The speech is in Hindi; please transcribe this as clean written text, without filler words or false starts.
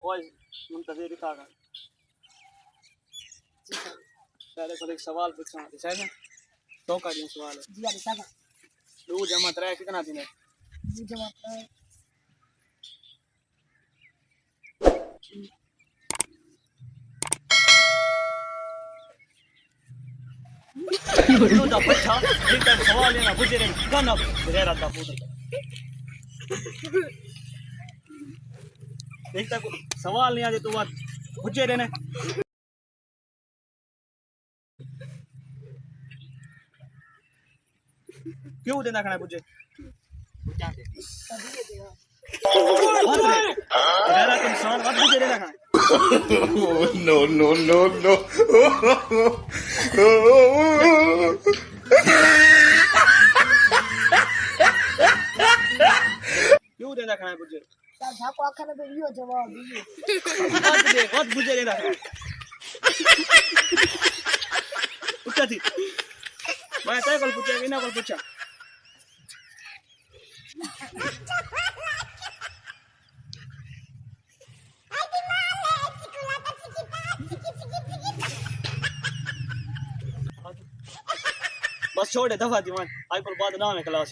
वॉइस मुंतज़िर लिखा कर। पहले को एक सवाल पूछना है सही है तो का जो सवाल है जी आदि सागा 2 जमा 3 कितना थींदा 2 जमा 3 इनो दा पछा एक टाइम सवाल है ना बुझे रे गाना गैर दा पूछ एक तक सवाल नहीं आजे तो बात बुझे रे ने क्यों देना खाना बुझे क्या दे तभी ये देगा गैर इंसान बात बुझे रे ना खाना No, no, no, no. क्यों देना खाना बुझे सर झाको आखने पे यो जवाब दिए बात बुझे रे ना उठा थी मैं तय कल पूछा कि ना कल पूछा बस छोड़ दे दफा दी मान आई पर बाद ना में क्लास